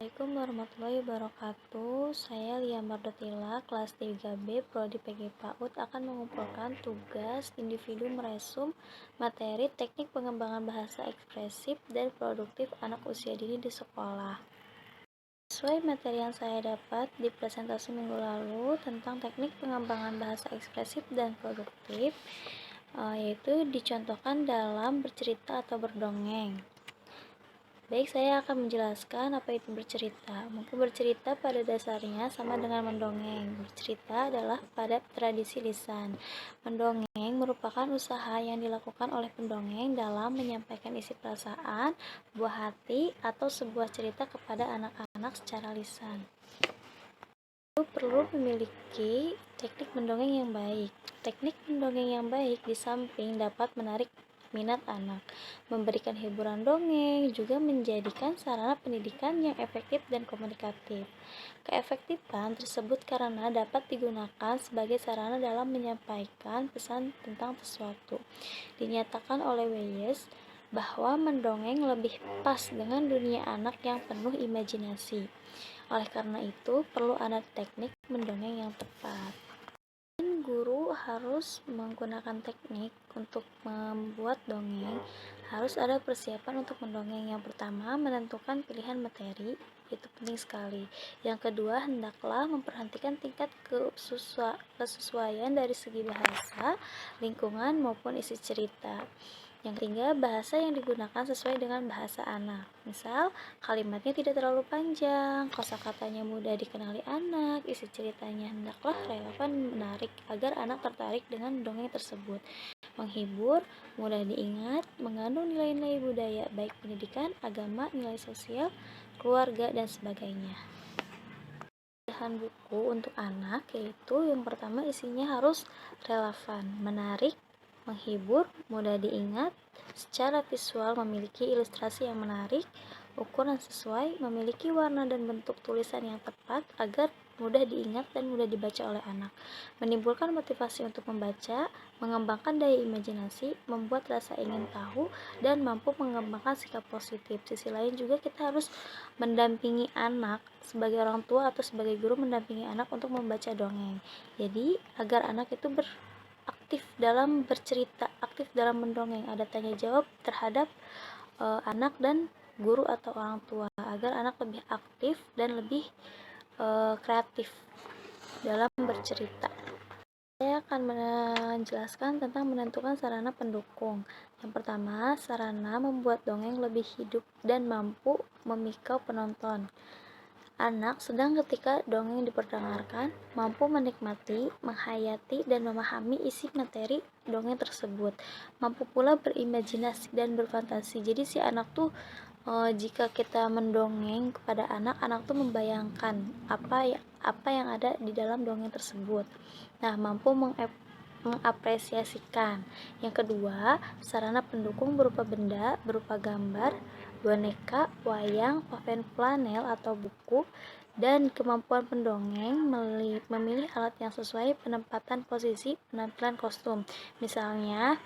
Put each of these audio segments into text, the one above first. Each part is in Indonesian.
Assalamualaikum warahmatullahi wabarakatuh. Saya Lia Mardotila, kelas 3B, Prodi PG PAUD akan mengumpulkan tugas individu meresum materi teknik pengembangan bahasa ekspresif dan produktif anak usia dini di sekolah. Sesuai materi yang saya dapat di presentasi minggu lalu tentang teknik pengembangan bahasa ekspresif dan produktif, yaitu dicontohkan dalam bercerita atau berdongeng. Baik, saya akan menjelaskan apa itu bercerita. Mungkin bercerita pada dasarnya sama dengan mendongeng. Bercerita adalah pada tradisi lisan. Mendongeng merupakan usaha yang dilakukan oleh pendongeng dalam menyampaikan isi perasaan, buah hati, atau sebuah cerita kepada anak-anak secara lisan. Perlu memiliki teknik mendongeng yang baik. Teknik mendongeng yang baik di samping dapat menarik minat anak, memberikan hiburan dongeng, juga menjadikan sarana pendidikan yang efektif dan komunikatif. Keefektifan tersebut karena dapat digunakan sebagai sarana dalam menyampaikan pesan tentang sesuatu. Dinyatakan oleh Weyes bahwa mendongeng lebih pas dengan dunia anak yang penuh imajinasi. Oleh karena itu, perlu ada teknik mendongeng yang tepat. Guru harus menggunakan teknik untuk membuat dongeng. Harus ada persiapan untuk mendongeng. Yang pertama, menentukan pilihan materi. Itu penting sekali. Yang kedua, hendaklah memperhatikan tingkat kesesuaian dari segi bahasa, lingkungan, maupun isi cerita. Yang ketiga, bahasa yang digunakan sesuai dengan bahasa anak. Misal, kalimatnya tidak terlalu panjang, kosakatanya mudah dikenali anak, isi ceritanya hendaklah relevan, menarik, agar anak tertarik dengan dongeng tersebut. Menghibur, mudah diingat, mengandung nilai-nilai budaya, baik pendidikan, agama, nilai sosial, keluarga, dan sebagainya. Bahan buku untuk anak yaitu yang pertama isinya harus relevan, menarik, menghibur, mudah diingat, secara visual memiliki ilustrasi yang menarik, ukuran sesuai, memiliki warna dan bentuk tulisan yang tepat agar mudah diingat dan mudah dibaca oleh anak, menimbulkan motivasi untuk membaca, mengembangkan daya imajinasi, membuat rasa ingin tahu, dan mampu mengembangkan sikap positif. Sisi lain juga kita harus mendampingi anak sebagai orang tua atau sebagai guru, mendampingi anak untuk membaca dongeng. Jadi agar anak itu aktif dalam bercerita, aktif dalam mendongeng, ada tanya jawab terhadap anak dan guru atau orang tua, agar anak lebih aktif dan lebih kreatif dalam bercerita. Saya akan menjelaskan tentang menentukan sarana pendukung. Yang pertama, sarana membuat dongeng lebih hidup dan mampu memikau penonton. Anak sedang ketika dongeng diperdengarkan, mampu menikmati, menghayati, dan memahami isi materi dongeng tersebut. Mampu pula berimajinasi dan berfantasi. Jadi si anak tuh jika kita mendongeng kepada anak, anak tuh membayangkan apa yang ada di dalam dongeng tersebut. Nah, mampu mengapresiasikan. Yang kedua, sarana pendukung berupa benda, berupa gambar, boneka, wayang, pulpen flanel atau buku, dan kemampuan pendongeng memilih alat yang sesuai, penempatan posisi, penampilan kostum. Misalnya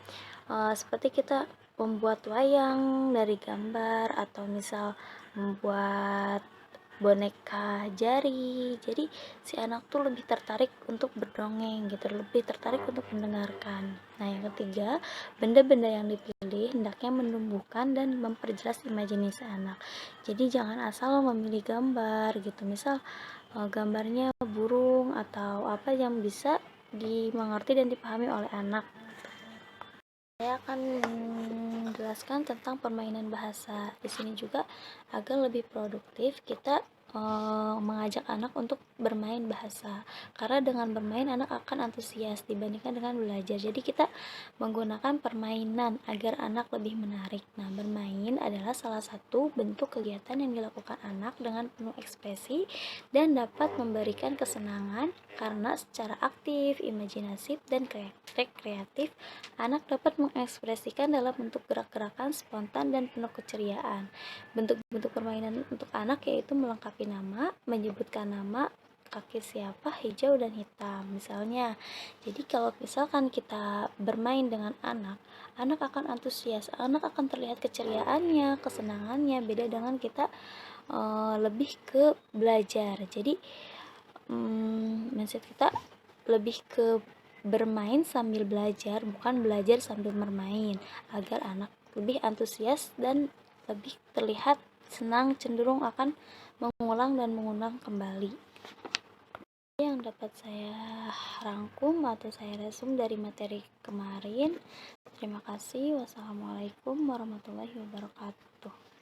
seperti kita membuat wayang dari gambar, atau misal membuat boneka jari. Jadi si anak tuh lebih tertarik untuk berdongeng gitu, lebih tertarik untuk mendengarkan. Nah, yang ketiga, benda-benda yang dipilih hendaknya menumbuhkan dan memperjelas imajinasi anak. Jadi jangan asal memilih gambar gitu, misal gambarnya burung atau apa yang bisa dimengerti dan dipahami oleh anak. Saya akan menjelaskan tentang permainan bahasa. Di sini juga agar lebih produktif, kita mengajak anak untuk bermain bahasa, karena dengan bermain anak akan antusias dibandingkan dengan belajar. Jadi kita menggunakan permainan agar anak lebih menarik. Nah, bermain adalah salah satu bentuk kegiatan yang dilakukan anak dengan penuh ekspresi dan dapat memberikan kesenangan, karena secara aktif, imajinatif, dan kreatif anak dapat mengekspresikan dalam bentuk gerak-gerakan spontan dan penuh keceriaan. Bentuk-bentuk permainan untuk anak yaitu melengkapi nama, menyebutkan nama, kaki siapa, hijau dan hitam misalnya. Jadi kalau misalkan kita bermain dengan anak, anak akan antusias, anak akan terlihat keceriaannya, kesenangannya. Beda dengan kita lebih ke belajar. Jadi mindset kita lebih ke bermain sambil belajar, bukan belajar sambil bermain, agar anak lebih antusias dan lebih terlihat senang, cenderung akan mengulang dan mengulang kembali. Yang dapat saya rangkum atau saya resum dari materi kemarin. Terima kasih. Wassalamualaikum warahmatullahi wabarakatuh.